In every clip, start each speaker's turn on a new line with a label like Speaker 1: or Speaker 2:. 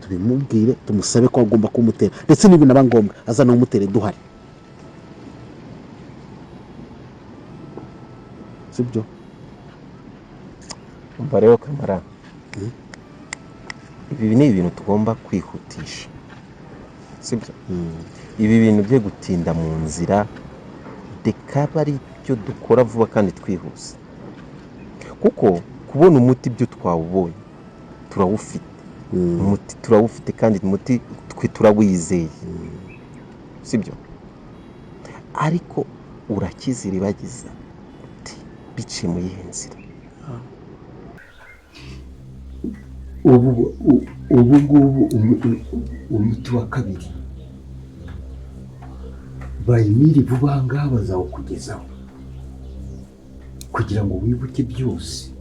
Speaker 1: tubimubwire tumusabe ko agomba kumutera ndetse n'ibintu aba ngombwa azana umutere duhari sibyo
Speaker 2: umva rero kamara ibi ni ibintu tugomba kwihutisha sibyo ibi bintu byo gutinda mu nzira dekaba ari byo dukora vuba kandi twihuse kuko kubona umuti byo twawubonye turawufite umuti turawufite kandi umuti twe turawizeye sibyo ariko urakizira ibagiza biciye mu yihe nzira
Speaker 3: ubu ngubu umuti wa kabiri bayimiri vuba ngaha bazawukugezaho kugira ngo wibuke byose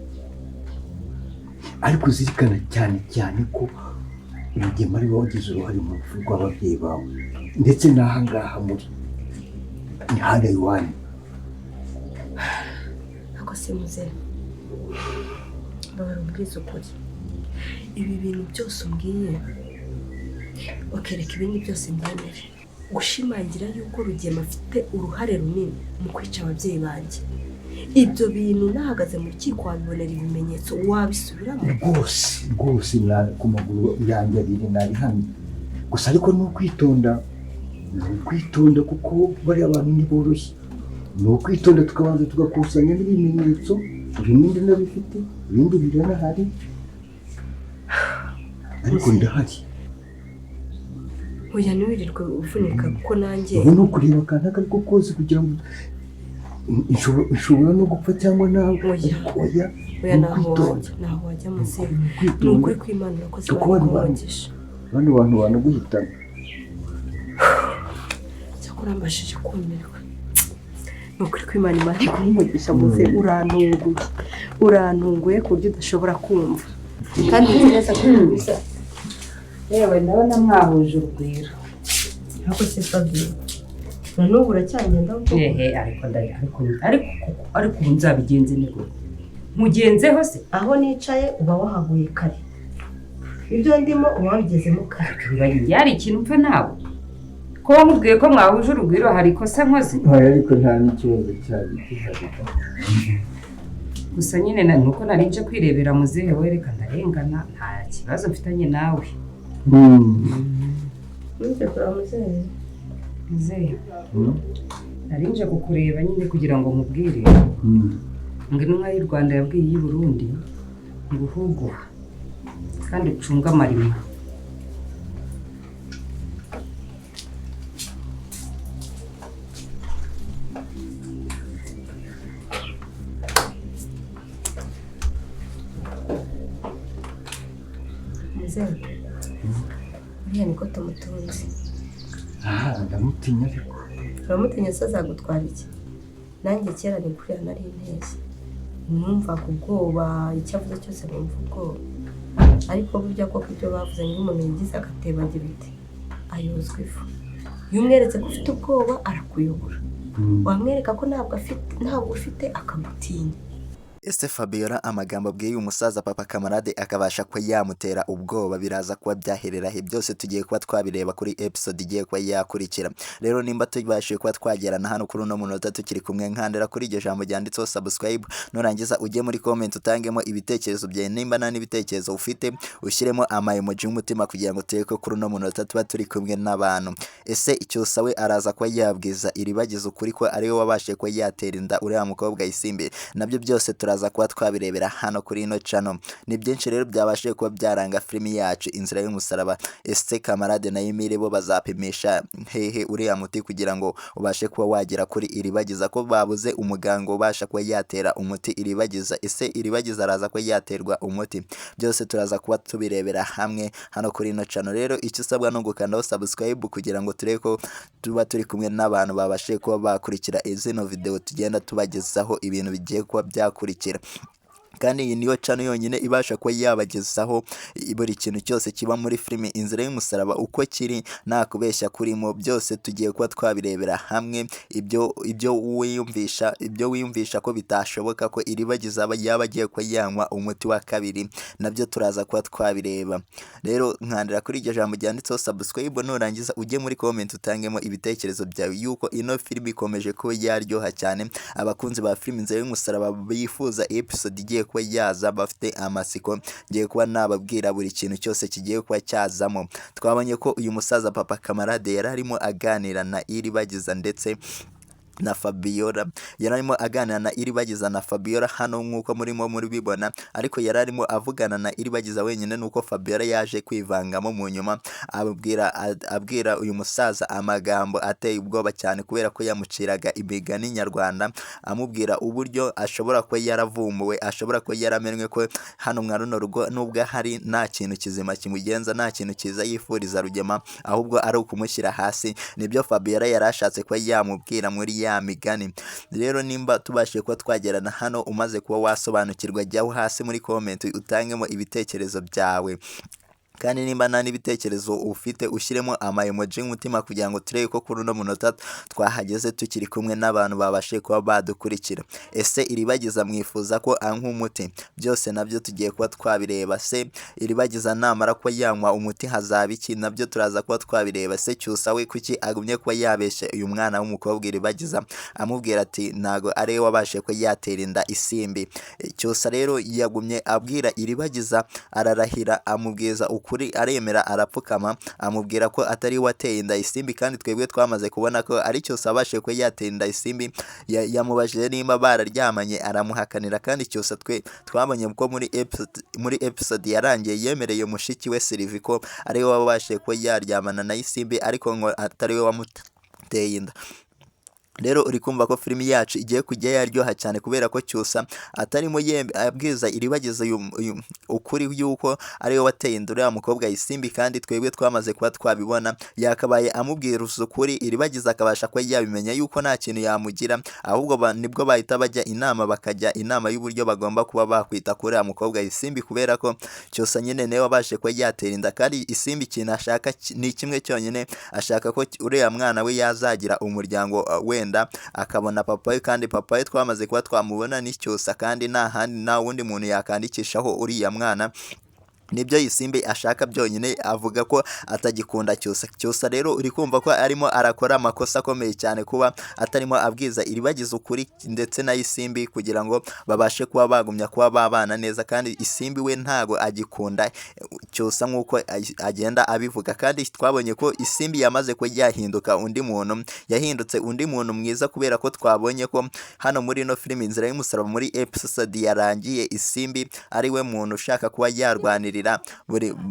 Speaker 3: ariko uzirikana cyane cyane ko Rugema ari wowe wagize uruhare mu rupfu rw'ababyeyi bawe ndetse n'aha ngaha muri ni hano iwanyu.
Speaker 4: Ako se muzehe babara ubwiza ukuri ibi bintu byose umbwiye wakereka ibindi byose mbyemere gushimangira yuko Rugema afite uruhare runini mu kwica ababyeyi banjye ibyo bintu nahagaze mu rukiko wabibonera ibimenyetso wabisubiramo
Speaker 3: rwose ku maguru yanjye abiri nari hano gusa ariko ni ukwitonda kuko bari abantu ntiboroshye ni ukwitonda tukabanza tugakusanya n'ibimenyetso ibindi nabifite ibindi biranahari ariko ndahari
Speaker 4: oya ntiwirirwe uvunika kuko nanjye
Speaker 3: ubu ni ukureba akantu ako ariko kose kugira ngo ishobora no gupfa cyangwa nawe
Speaker 4: oya naho wajya muzehe ni ukuri kw'Imana urakoze bakubagisha
Speaker 3: bano bantu banaguhitana
Speaker 4: cyakora mbashije kumirwa ni ukuri kw'Imana Imana ikumugisha muzehe urantunguye ku buryo udashobora kumva kandi nzi neza ko biza
Speaker 5: yewe ndabona mwahuje urugwiro
Speaker 4: ariko se Fabio n'ubu uracyagenda
Speaker 5: ariko nzabigenze niko mugenzeho se
Speaker 4: aho nicaye uba wahaguye kare ibyo ndimo uba wabigezemo kare
Speaker 5: yari ikintu mpfa nawe ko wamubwiye ko mwahuje urugwiro hari ikosa nkoze
Speaker 3: ariko nta n'ikibazo cyari gihari
Speaker 5: gusa nyine nuko nari nje kwirebera muzehe wereka ndarengana nta kibazo mfitanye nawe muzehe nari nje kukureba nyine kugira ngo nkubwire ngo intumwa y'u Rwanda yabwiye iy'i Burundi ngo uhuguha kandi ucunga amarima
Speaker 4: uriya niko tumutunze
Speaker 3: ndamutinya ariko
Speaker 4: uramutinya se azagutwara iki nanjye kera ni kuriya nari intezi numvaga ubwoba icyo avuze cyose numva ubwoba ariko burya koko ibyo bavuze ngo umuntu yigize agatebagira ibiti ayozwa ifu iyo umweretse ko ufite ubwoba arakuyobora wamwereka ko ntabwo ufite akagutinya
Speaker 6: Ese Fabiola amagambo abwiye umusaza papa kamarade akabasha ko yamutera ubwoba biraza kuba byaherera he byose tugiye kuba twabireba kuri episode igiye kuba yakurikira rero nimba tubashije kuba twagerana hano kuri uno munota tukiri kumwe nkandera kuri iryo jambo ryanditseho subscribe nurangiza ujye muri comment utangemo ibitekerezo byawe nimba nta n'ibitekerezo ufite ushyiremo ama emoji y'umutima kugira ngo tureke kuri uno munota tuba turi kumwe n'abantu ese icyo sawe araza kuba yabwiza iribagiza ukuri ko ari we wabashije kuba yatera inda uriya mukobwa Isimbi nabyo byose turaza kuba twabirebera hano kuri ino channel ni byinshi rero byabashije kuba byaranga filimi yacu inzira y'umusaraba ese kamarade na Emile bo bazapimisha hehe uriya muti kugira ngo ubashe kuba wagera kuri iribagiza ko babuze umuganga ubasha kuba yatera umuti iribagiza ese iribagiza araza kuba yaterwa umuti byose turaza kuba tubirebera hamwe hano kuri ino channel rero icyo usabwa no gukandaho subscribe kugira ngo tureke ko tuba turi kumwe n'abantu babashe kuba bakurikira izino video tugenda tubagezaho ibintu bigiye kuba byakurikira kandi iyi niyo channel yonyine ibasha kuba yabagezaho buri kintu cyose kiba muri filime Inzira y'Umusaraba uko kiri, nta kubeshya kurimo, byose tugiye kuba twabirebera hamwe. Ibyo wiyumvisha ko bitashoboka ko Iribagiza yaba agiye kuba yanywa umuti wa kabiri, nabyo turaza kuba twabireba. Rero nkandira kuri iryo jambo ryanditseho subscribe, nurangiza ujye muri comment utangemo ibitekerezo byawe yuko ino filime ikomeje kuba yaryoha cyane. Abakunzi ba filime Inzira y'Umusaraba bifuza episode igiye kuba yaza bafite amasiko, ngiye kuba nababwira buri kintu cyose kigiye kuba cyazamo. Twabonye ko uyu musaza Papa Kamarade yari arimo aganira na Iribagiza ndetse na Fabiola, yararimo aganira na Iribagiza na Fabiola hano nk'uko murimo muri bibona, ariko yararimo avugana na Iribagiza wenyine, nuko Fabiola yaje kwivangamo mu nyuma abwira uyu musaza amagambo ateye ubwoba cyane, kubera ko yamuciraga imigani nyarwanda, amubwira uburyo ashobora kuba yaravumbuwe, ashobora kuba yaramenwe ko hano mwa runo rugo nubwo hari nta kintu kizima kimugenza, nta kintu cyiza yifuriza Rugema, ahubwo ari ukumushyira hasi. Nibyo Fabiola yarashatse kuba yamubwira muri ya migani. Rero nimba tubashije kuba twagerana hano, umaze kuba wasobanukirwa, jyaho hasi muri comment utangemo ibitekerezo byawe, kandi nimba nta n'ibitekerezo ufite ushyiremo emoji y'umutima kugira ngo turebe ko kuri uno munota twahageze tukiri kumwe n'abantu babashe kuba badukurikira. Ese Iribagiza mwifuza ko anywa umuti? Byose nabyo tugiye kuba twabireba. Se Iribagiza namara kuba yanywa umuti hazaba iki? Nabyo turaza kuba twabireba. Se Cyusa we kuki agumye kuba yabeshye uyu mwana w'umukobwa Iribagiza amubwira ati ntago ari we wabashe ko yatera inda isimbi? Cyusa rero yagumye abwira Iribagiza, ararahira amubwiza ukuri, aremera arapfukama, amubwira ko atari wateye inda isimbi, kandi twebwe twamaze kubona ko ari Cyusa abashe ko yateye inda isimbi. Yamubajije nimba bararyamanye aramuhakanira, kandi Cyusa twabonye ko muri episode yarangiye yemereye mushiki we Sylvie ko ari we wabashe ko yaryamana na isimbi, ariko ngo atari we wamuteye inda. Rero uri kumva ko filimi yacu igiye kujya yaryoha cyane, kubera ko Cyusa atarimo abwiza Iribagiza ukuri yuko ariwe wateye inda uriya mukobwa isimbi, kandi twebwe twamaze kuba twabibona. Yakabaye amubwira ukuri, Iribagiza akabasha kuba yabimenya yuko nta kintu yamugira, ahubwo nibwo bahita bajya inama, bakajya inama y'uburyo bagomba kuba bakwita kuri uriya mukobwa isimbi, kubera ko Cyusa nyine niwe wabashe kuba yatera inda, kandi isimbi ikintu ashaka ni kimwe cyonyine, ashaka ko uriya mwana we yazagira umuryango wenda akabona papa we, kandi papa we twamaze kuba twamubona ni Cyusa, kandi nta wundi muntu yakandikishaho uriya mwana. Nibyo isimbi ashaka byonyine, avuga ko atagikunda Cyusa rero uri kumva ko arimo arakora amakosa akomeye cyane kuba atarimo abwiza Iribagiza ukuri ndetse na isimbi, kugira ngo babashe kuba bagumya kuba babana neza, kandi isimbi we ntago agikunda Cyusa nk'uko agenda abivuga. Kandi twabonye ko isimbi yamaze ko yahinduka undi muntu, yahindutse undi muntu mwiza, kubera ko twabonye ko hano muri no filime Inzira y'Umusaraba muri episode yarangiye isimbi ari we muntu ushaka kuba yarwanira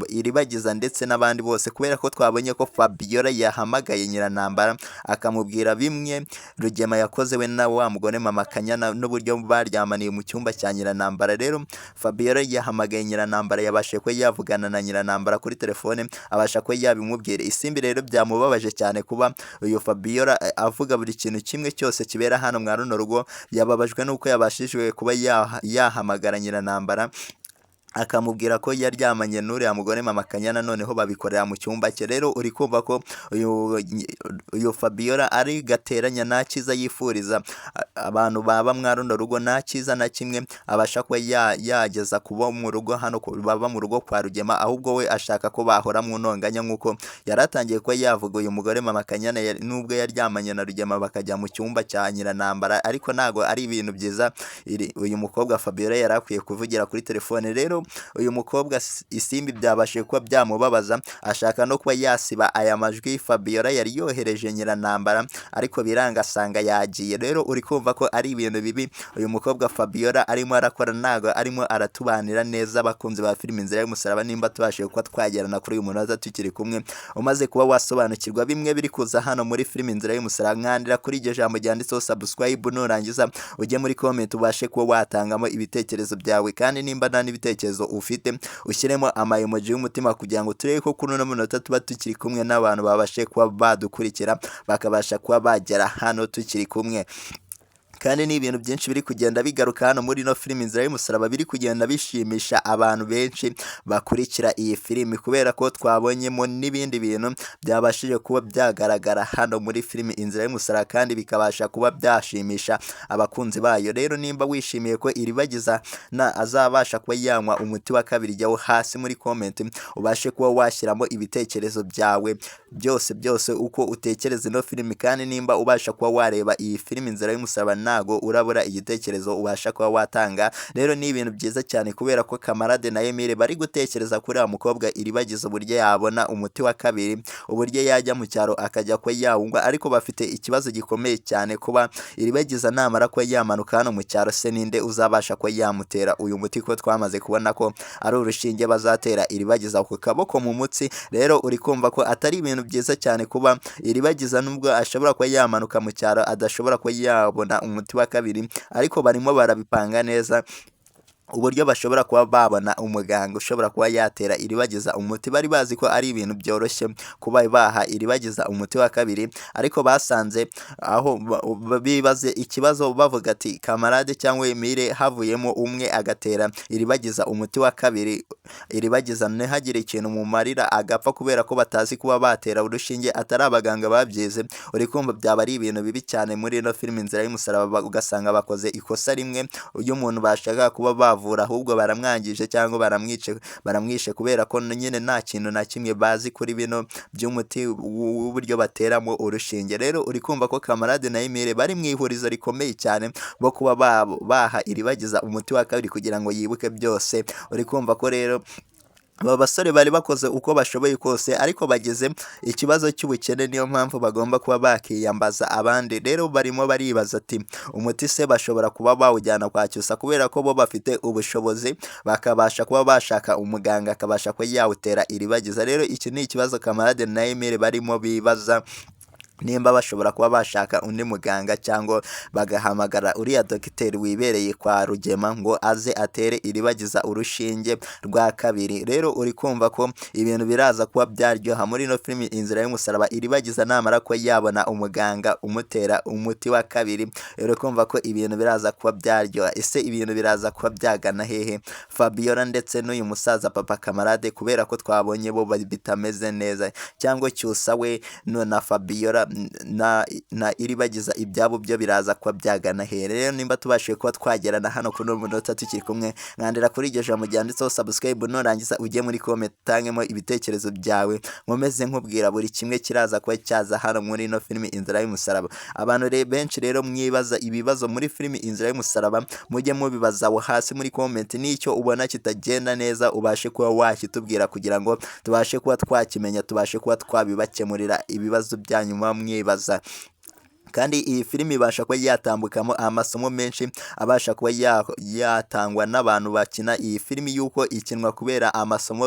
Speaker 6: Iribagiza ndetse n'abandi bose, kubera ko twabonye ko Fabiola yahamagaye Nyiranambara akamubwira bimwe Rugema yakoze we na wa mugore Mama Kanyana, n'uburyo baryamaniye mu cyumba cya Nyiranambara. Rero Fabiola yahamagaye Nyiranambara, yabashe ko yavugana na Nyiranambara kuri telefone, abasha ko yabimubwira. Isimbi rero byamubabaje cyane kuba uyu Fabiola avuga buri kintu kimwe cyose kibera hano mwa runo rugo. Yababajwe nuko yabashijwe kuba yahamagara Nyiranambara akamubwira ko yaryamanye n'uriya mugore Mama Kanyana, noneho babikorera mu cyumba cye. Rero uri kumva ko uyu Fabiola ari gateranya, nta cyiza yifuriza abantu baba mwa runo rugo, nta cyiza na kimwe abasha kuba yageza kuba mu rugo hano, baba mu rugo kwa Rugema, ahubwo we ashaka ko bahora mu ntonganya, nk'uko yaratangiye ko yavuga uyu mugore Mama Kanyana nubwo yaryamanye na Rugema bakajya mu cyumba cya Nyiranambara, ariko ntago ari ibintu byiza uyu mukobwa Fabiola yarakwiye kuvugira kuri telefone. Rero uyu mukobwa isimbi byabashije kuba byamubabaza, ashaka no kuba yasiba aya majwi Fabiola yari yohereje Nyiranambara, ariko biranga asanga yagiye. Rero uri kumva ko ari ibintu bibi uyu mukobwa Fabiola arimo arakora, ntago arimo aratubanira neza. Abakunzi ba filime Inzira y'Umusaraba, nimba tubashije kuba twagerana kuri uyu munota tukiri kumwe, umaze kuba wasobanukirwa bimwe biri kuza hano muri filime Inzira y'Umusaraba, nkandira kuri iryo jambo ryanditseho subscribe, nurangiza ujye muri comment ubashe kuba watangamo ibitekerezo byawe, kandi nimba nta n'ibitekerezo ufite ushyiremo emoji y'umutima, kugira ngo turebe ko kuri uno munota tuba tukiri kumwe n'abantu babashe kuba badukurikira, bakabasha kuba bagera hano tukiri kumwe. kandi ni ibintu byinshi biri kugenda bigaruka hano muri ino filimi Inzira y'Umusaraba, biri kugenda bishimisha abantu benshi bakurikira iyi filimi, kubera ko twabonyemo n'ibindi bintu byabashije kuba byagaragara hano muri filimi Inzira y'Umusaraba kandi bikabasha kuba byashimisha abakunzi bayo. Rero nimba wishimiye ko Iribagiza azabasha kuba yanywa umuti wa kabiri, jyaho hasi muri comment ubashe kuba washyiramo ibitekerezo byawe byose uko utekereza ino filimi, kandi nimba ubasha kuba wareba iyi filimi Inzira y'Umusaraba ntago urabura igitekerezo ubasha kuba watanga. Rero ni ibintu byiza cyane kubera ko Kamarade na Emile bari gutekereza kuri wa mukobwa Iribagiza uburyo yabona umuti wa kabiri, uburyo yajya mu cyaro akajya kuba yawunywa, ariko bafite ikibazo gikomeye cyane kuba Iribagiza namara kuba yamanuka hano mu cyaro, se ninde uzabasha kuba yamutera uyu muti, ko twamaze kubona ko ari urushinge bazatera Iribagiza ku kaboko mu mutsi. Rero uri kumva ko atari ibintu byiza cyane kuba Iribagiza nubwo ashobora kuba yamanuka mu cyaro adashobora kuba yabona umuti wa kabiri, ariko barimo barabipanga neza uburyo bashobora kuba babona umuganga ushobora kuba yatera Iribagiza umuti. Bari bazi ko ari ibintu byoroshye kuba baha Iribagiza umuti wa kabiri, ariko basanze aho bibaze ikibazo bavuga ati Kamarade cyangwa Emile havuyemo umwe agatera Iribagiza umuti wa kabiri, Iribagiza ntihagire ikintu mu marira agapfa kubera ko batazi kuba batera urushinge, atari abaganga babyize. Uri kumva byaba ari ibintu bibi cyane muri ino filimi Inzira y'Umusaraba, ugasanga bakoze ikosa rimwe, uyu muntu bashaka kuba bavura ahubwo baramwangije cyangwa baramwishe kubera ko nyine nta kintu na kimwe bazi kuri bino by'umuti w'uburyo bateramo urushinge. Rero uri kumva ko Kamarade na Emile bari mu ihurizo rikomeye cyane bo kuba baha Iribagiza umuti wa kabiri kugira ngo yibuke byose. Uri kumva ko rero aba basore bari bakoze uko bashoboye kose, ariko bageze ikibazo cy'ubukene, niyo mpamvu bagomba kuba bakiyambaza abandi. Rero barimo baribaza ati umuti se bashobora kuba bawujyana kwa Cyusa kubera ko bo bafite ubushobozi, bakabasha kuba bashaka umuganga akabasha kuba yawutera Iribagiza. Rero iki ni ikibazo Kamarade na Emile barimo bibaza, nimba bashobora kuba bashaka undi muganga cyangwa bagahamagara uriya dogiteri wibereye kwa Rugema ngo aze atere Iribagiza urushinge rwa kabiri. Rero uri kumva ko ibintu biraza kuba byaryoha muri ino filimi Inzira y'Umusaraba. Iribagiza namara ko yabona umuganga umutera umuti wa kabiri, rero kumva ko ibintu biraza kuba byaryoha. Ese ibintu biraza kuba byagana hehe? Fabiola ndetse n'uyu musaza Papa Kamarade, kubera ko twabonye bo bitameze neza, cyangwa Cyusa we na Fabiola na Iribagiza ibyabo byo biraza kuba byagana hehe? Rero nimba tubashije kuba twagerana hano kuri uno munota tukiri kumwe, mwandira kuri iryo jambo ryanditseho subscribe, nurangiza ujye muri comment utangemo ibitekerezo byawe, nkomeze nkubwira buri kimwe kiraza kuba cyaza hano muri ino filimi Inzira y'Umusaraba. Abantu benshi rero mwibaza ibibazo muri filimi Inzira y'Umusaraba, mujye mubibaza aho hasi muri comment, n'icyo ubona kitagenda neza ubashe kuba wakitubwira kugira ngo tubashe kuba twakimenya, tubashe kuba twabibakemurira ibibazo byanyu mwibaza. Kandi iyi filimi ibasha kuba yatambukamo amasomo menshi abasha kuba yatangwa n'abantu bakina iyi filimi, yuko ikinwa kubera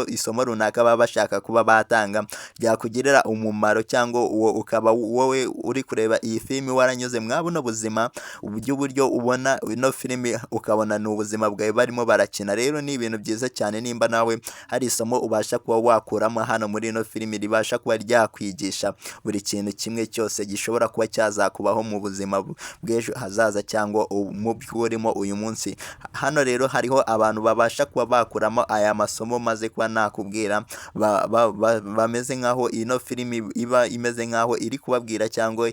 Speaker 6: isomo runaka baba bashaka kuba batanga byakugirira umumaro, cyangwa uwo ukaba wowe uri kureba iyi filimi waranyuze mwabuno buzima uburyo ubona ino filimi ukabona ni ubuzima bwawe barimo barakina. Rero ni ibintu byiza cyane nimba nawe hari isomo ubasha kuba wakuramo hano muri ino filimi ribasha kuba ryakwigisha buri kintu kimwe cyose gishobora kuba kubaho mu buzima bw'ejo hazaza cyangwa mu by'urimo uyu munsi. Hano rero hariho abantu babasha kuba bakuramo aya masomo maze kuba nakubwira, bameze nkaho ino filimi iba imeze nkaho iri kubabwira cyangwa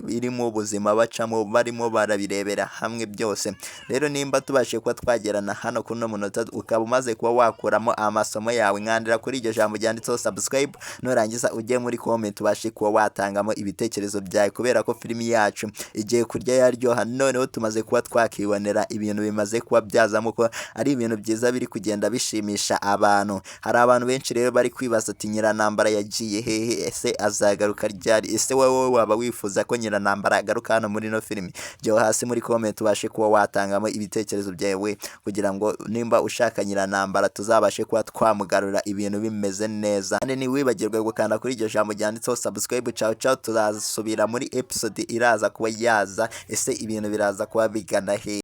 Speaker 6: iri mu buzima bacamo, barimo barabirebera hamwe byose. Rero nimba tubashe kuba twagerana hano kuri uno munota ukaba umaze kuba wakuramo amasomo yawe, nkandira kuri iryo jambo ryanditseho subscribe, nurangiza ujye muri comment ubashe kuba watangamo ibitekerezo byawe, kubera ko filimi yacu igiye kurya yaryoha. Noneho tumaze kuba twakibonera ibintu bimaze kuba byazamo ko ari ibintu byiza biri kugenda bishimisha abantu. Hari abantu benshi rero bari kwibaza ati Nyiranambara yagiye hehe? Ese azagaruka ryari? Ese wowe waba wifuza ko Nyiranambara agaruka hano muri no filimi? Jya hasi muri comment ubashe kuba watangamo ibitekerezo byawe kugira ngo nimba ushaka Nyiranambara tuzabashe kuba twamugarura ibintu bimeze neza. Kandi ntiwibagirwe gukanda kuri iryo jambo ryanditseho subscribe. Ciao ciao, tuzasubira muri episode iraza kuba yaza. Ese ibintu biraza kuba bigana he?